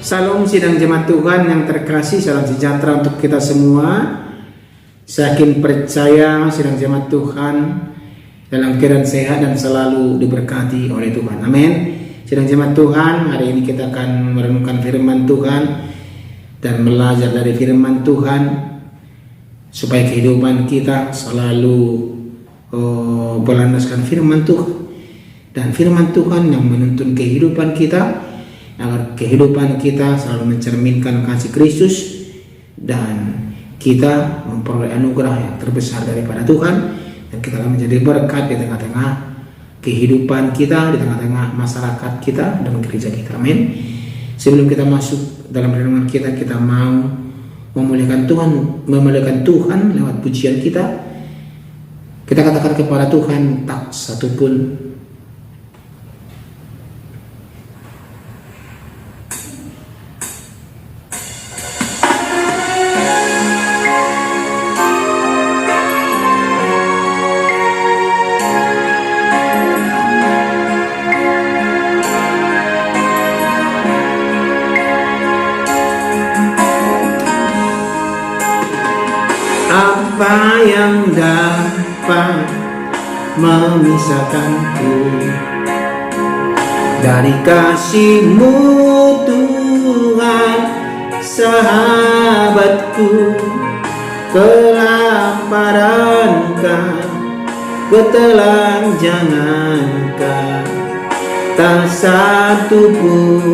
Salam sidang jemaat Tuhan yang terkasih, salam sejahtera untuk kita semua. Saya yakin percaya sidang jemaat Tuhan dalam keadaan sehat dan selalu diberkati oleh Tuhan. Amin. Sidang jemaat Tuhan, hari ini kita akan merenungkan firman Tuhan dan belajar dari firman Tuhan supaya kehidupan kita selalu berlandaskan firman Tuhan, dan firman Tuhan yang menuntun kehidupan kita agar kehidupan kita selalu mencerminkan kasih Kristus dan kita memperoleh anugerah yang terbesar daripada Tuhan, dan kita akan menjadi berkat di tengah-tengah kehidupan kita, di tengah-tengah masyarakat kita dan gereja kita. Amin. Sebelum kita masuk dalam renungan kita mau memuliakan Tuhan lewat pujian kita. Kita katakan kepada Tuhan, tak satupun apa yang dapat memisahkanku dari kasih-Mu, Tuhan, sahabatku. Kelaparan-Kah, ketelanjangan-Kah, tak satu pun.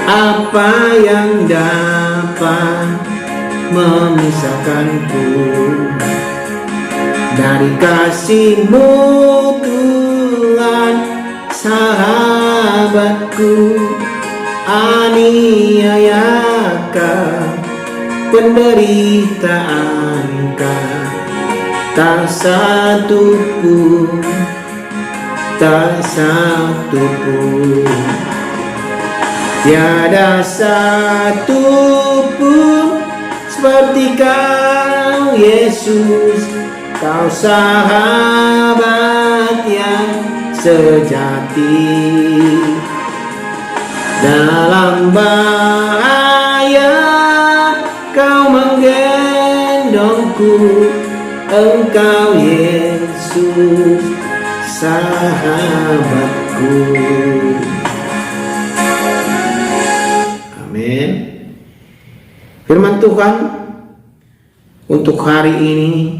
Apa yang dapat memisahkanku dari kasih-Mu, Tuhan, sahabatku? Aniayakah, penderitaanKah, tak satu pun. Tiada satu pun seperti Kau, Yesus. Kau sahabat yang sejati. Dalam bahaya Kau menggendongku. Engkau, Yesus, sahabatku. Amin. Firman Tuhan untuk hari ini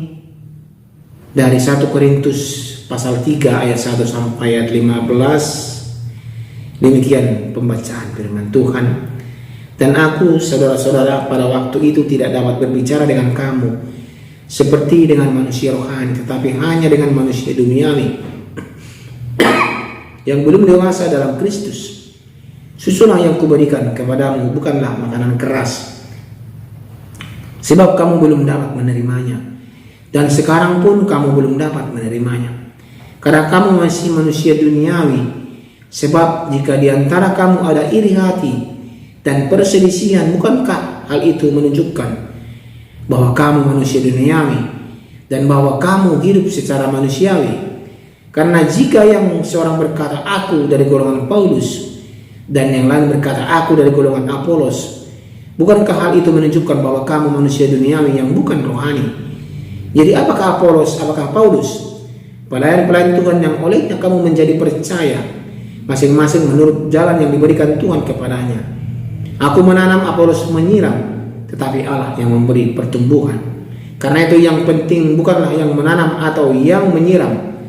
dari 1 Korintus pasal 3 ayat 1 sampai ayat 15. Demikian pembacaan firman Tuhan. Dan aku, saudara-saudara, pada waktu itu tidak dapat berbicara dengan kamu seperti dengan manusia rohani, tetapi hanya dengan manusia duniawi yang belum dewasa dalam Kristus. Susulah yang kuberikan kepadamu bukanlah makanan keras, sebab kamu belum dapat menerimanya, dan sekarang pun kamu belum dapat menerimanya, karena kamu masih manusia duniawi. Sebab jika di antara kamu ada iri hati dan perselisihan, bukankah hal itu menunjukkan bahwa kamu manusia duniawi dan bahwa kamu hidup secara manusiawi? Karena jika yang seorang berkata, aku dari golongan Paulus, dan yang lain berkata, aku dari golongan Apolos, bukankah hal itu menunjukkan bahwa kamu manusia duniawi yang bukan rohani? Jadi apakah Apolos, apakah Paulus? Pelayan-pelayan Tuhan yang olehnya kamu menjadi percaya, masing-masing menurut jalan yang diberikan Tuhan kepadanya. Aku menanam, Apolos menyiram, tetapi Allah yang memberi pertumbuhan. Karena itu yang penting bukanlah yang menanam atau yang menyiram,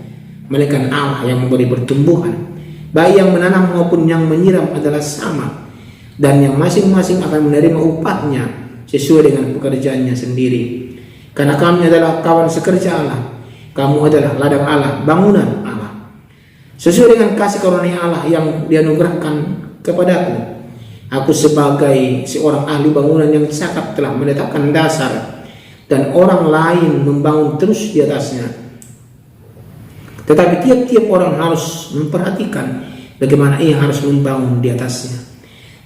melainkan Allah yang memberi pertumbuhan. Baik yang menanam maupun yang menyiram adalah sama, dan yang masing-masing akan menerima upahnya sesuai dengan pekerjaannya sendiri. Karena kami adalah kawan sekerja Allah, kamu adalah ladang Allah, bangunan Allah. Sesuai dengan kasih karunia Allah yang dianugerahkan kepadaku, aku sebagai seorang ahli bangunan yang cakap telah meletakkan dasar, dan orang lain membangun terus di atasnya. Tetapi tiap-tiap orang harus memperhatikan bagaimana ia harus membangun di atasnya.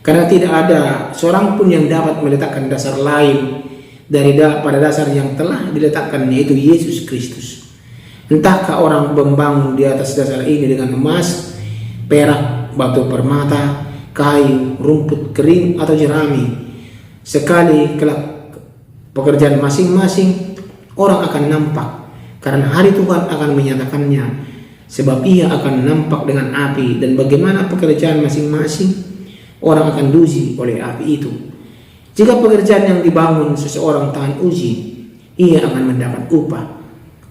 Karena tidak ada seorang pun yang dapat meletakkan dasar lain pada dasar yang telah diletakkan, yaitu Yesus Kristus. Entahkah orang membangun di atas dasar ini dengan emas, perak, batu permata, kayu, rumput kering, atau jerami. Sekali kelak pekerjaan masing-masing orang akan nampak, karena hari Tuhan akan menyatakannya, sebab ia akan nampak dengan api, dan bagaimana pekerjaan masing-masing orang akan diuji oleh api itu. Jika pekerjaan yang dibangun seseorang tahan uji, ia akan mendapat upah.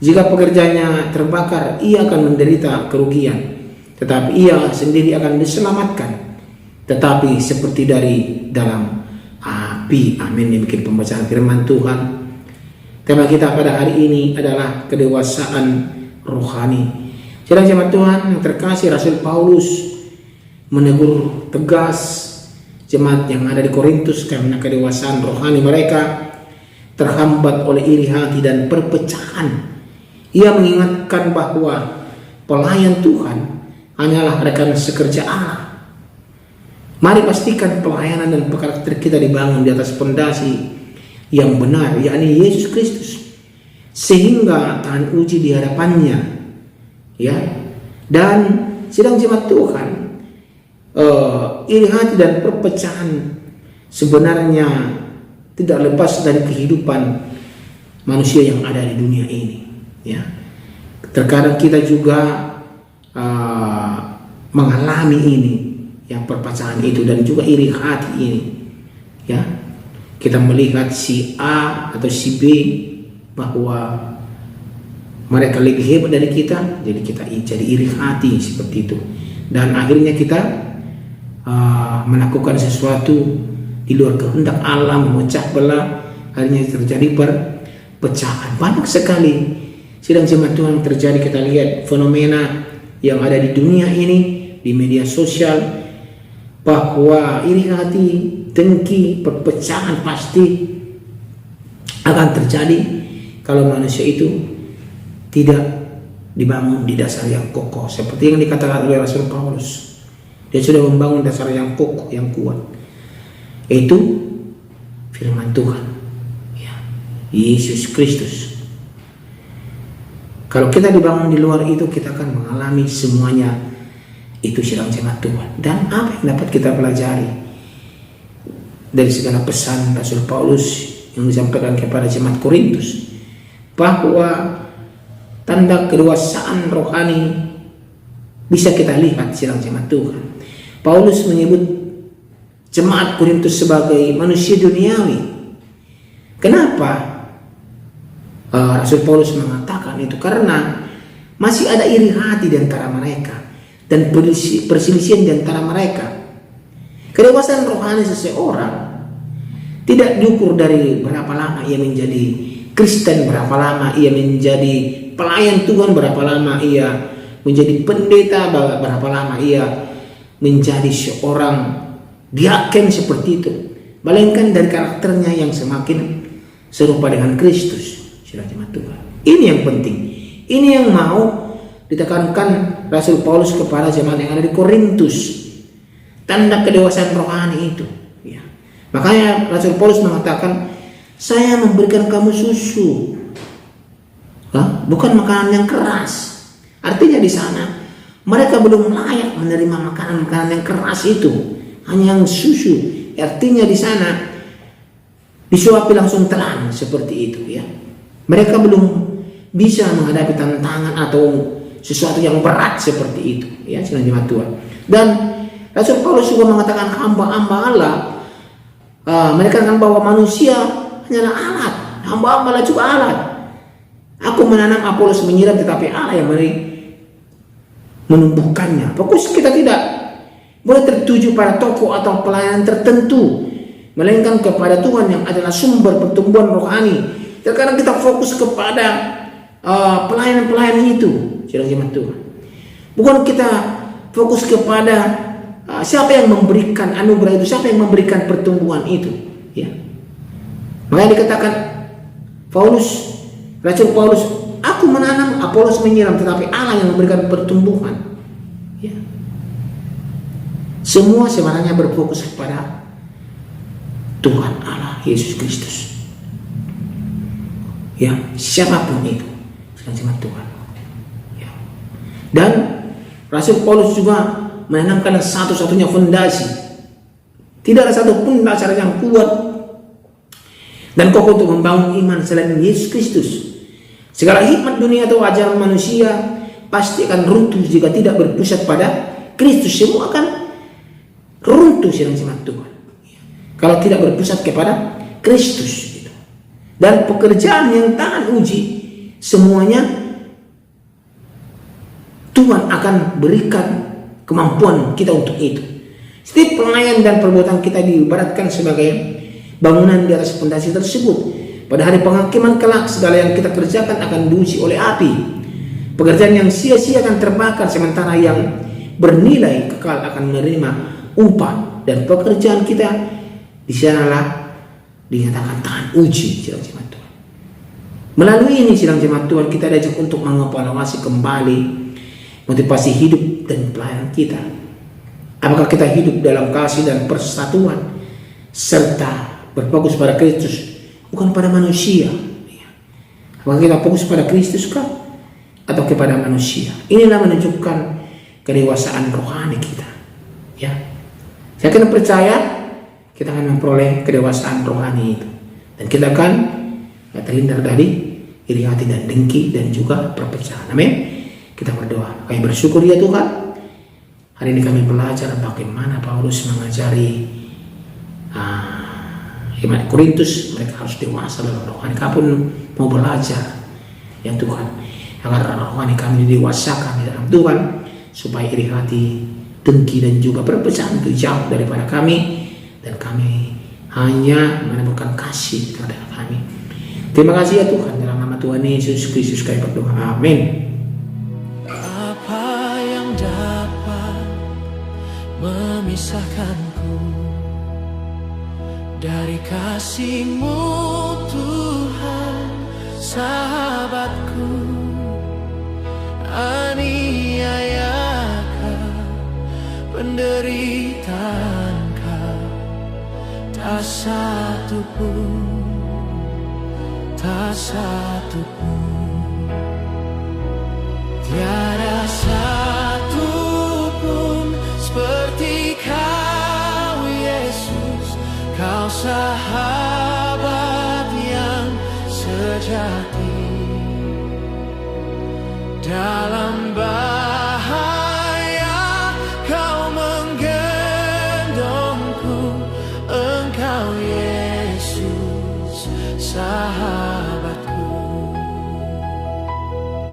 Jika pekerjaannya terbakar, ia akan menderita kerugian, tetapi ia sendiri akan diselamatkan, tetapi seperti dari dalam api. Amin. Demikian pembacaan firman Tuhan. Tema kita pada hari ini adalah kedewasaan rohani. Sidang jemaat Tuhan yang terkasih, Rasul Paulus menegur tegas jemaat yang ada di Korintus karena kedewasaan rohani mereka terhambat oleh iri hati dan perpecahan. Ia mengingatkan bahwa pelayan Tuhan hanyalah rekan sekerja Allah. Mari pastikan pelayanan dan karakter kita dibangun di atas pondasi yang benar, yakni Yesus Kristus, sehingga tahan uji di hadapannya. Ya, dan sidang jemaat Tuhan, iri hati dan perpecahan sebenarnya tidak lepas dari kehidupan manusia yang ada di dunia ini. Ya, terkadang kita juga mengalami ini, yang perpecahan itu dan juga iri hati ini. Ya, kita melihat si A atau si B bahwa mereka lebih hebat dari kita, jadi kita jadi iri hati seperti itu, dan akhirnya kita melakukan sesuatu di luar kehendak Allah, memecah belah, akhirnya terjadi perpecahan. Banyak sekali sidang jemaat Tuhan terjadi. Kita lihat fenomena yang ada di dunia ini, di media sosial, bahwa iri hati, dengki, perpecahan pasti akan terjadi kalau manusia itu tidak dibangun di dasar yang kokoh, seperti yang dikatakan oleh Rasul Paulus. Dia sudah membangun dasar yang kokoh, yang kuat, yaitu firman Tuhan, ya, Yesus Kristus. Kalau kita dibangun di luar itu, kita akan mengalami semuanya itu, sidang jemaat Tuhan. Dan apa yang dapat kita pelajari dari segala pesan Rasul Paulus yang disampaikan kepada jemaat Korintus, bahwa tanda kedewasaan rohani bisa kita lihat, sidang jemaat Tuhan. Paulus menyebut jemaat Korintus sebagai manusia duniawi. Kenapa Rasul Paulus mengatakan itu? Karena masih ada iri hati di antara mereka dan perselisihan di antara mereka. Kedewasaan rohani seseorang tidak diukur dari berapa lama ia menjadi Kristen, berapa lama ia menjadi pelayan Tuhan, berapa lama ia menjadi pendeta, berapa lama ia menjadi seorang diaken seperti itu, melainkan dari karakternya yang semakin serupa dengan Kristus. Jemaat Tuhan, ini yang penting, ini yang mau ditekankan Rasul Paulus kepada jemaat yang ada di Korintus, tanda kedewasaan rohani itu, ya. Makanya Rasul Paulus mengatakan, saya memberikan kamu susu, bukan makanan yang keras. Artinya di sana mereka belum layak menerima makanan-makanan yang keras itu, hanya yang susu. Artinya di sana disuapi langsung telan seperti itu, ya. Mereka belum bisa menghadapi tantangan atau sesuatu yang berat seperti itu, ya, sidang jemaat Tuhan. Dan Rasul Paulus juga mengatakan, hamba-hamba Allah, mereka akan bahwa manusia hanyalah alat, hamba-hamba Allah juga alat. Aku menanam, Apolos menyiram, tetapi Allah yang menumbuhkannya. Fokus kita tidak boleh tertuju pada toko atau pelayanan tertentu, melainkan kepada Tuhan yang adalah sumber pertumbuhan rohani. Terkadang kita fokus kepada pelayanan-pelayanan itu, sidang jemaat Tuhan. Bukan kita fokus kepada siapa yang memberikan anugerah itu, siapa yang memberikan pertumbuhan itu, ya. Makanya dikatakan Rasul Paulus, aku menanam, Apolos menyiram, tetapi Allah yang memberikan pertumbuhan, ya. Semua sebenarnya berfokus kepada Tuhan Allah Yesus Kristus, ya, siapapun itu, sedang jemaat Tuhan. Dan Rasul Paulus juga menanamkan satu-satunya fondasi. Tidak ada satupun dasar yang kuat dan kokoh untuk membangun iman selain Yesus Kristus. Segala hikmat dunia atau ajaran manusia pasti akan runtuh jika tidak berpusat pada Kristus. Semua akan runtuh sidang jemaat Tuhan kalau tidak berpusat kepada Kristus. Dan pekerjaan yang tahan uji, semuanya Tuhan akan berikan kemampuan kita untuk itu. Setiap pelayan dan perbuatan kita diibaratkan sebagai bangunan di atas fondasi tersebut. Pada hari penghakiman kelak, segala yang kita kerjakan akan diuji oleh api. Pekerjaan yang sia-sia akan terbakar, sementara yang bernilai kekal akan menerima upah. Dan pekerjaan kita di sanalah dinyatakan tahan uji, sidang jemaat Tuhan. Melalui ini sidang jemaat Tuhan, kita diajak untuk mengevaluasi kembali motivasi hidup dan pelayanan kita. Apakah kita hidup dalam kasih dan persatuan serta berfokus pada Kristus, bukan pada manusia? Apakah kita fokus pada Kristus kah atau kepada manusia? Inilah menunjukkan kedewasaan rohani kita. Ya, saya akan percaya kita akan memperoleh kedewasaan rohani itu, dan kita akan terhindar dari iri hati dan dengki dan juga perpecahan. Amin. Kita berdoa. Kami bersyukur ya Tuhan, hari ini kami belajar bagaimana Paulus mengajari iman Korintus. Mereka harus dewasa dalam rohani. Kami pun mau belajar ya Tuhan, agar rohani kami didewasakan di dalam Tuhan, supaya iri hati, dengki dan juga perpecahan itu jauh daripada kami, dan kami hanya menemukan kasih kepada kami. Terima kasih ya Tuhan, dalam nama Tuhan Yesus Kristus kami berdoa. Amin. Apa yang dapat memisahkanku dari kasih-Mu Tuhan, sahabatku? Aniayakah, penderitaan, tak satu pun, tak satu pun, tiada satu pun seperti Kau Yesus. Kau sahabat yang sejati, dalam bahaya Kau menggendongku. Engkau Yesus, sahabat.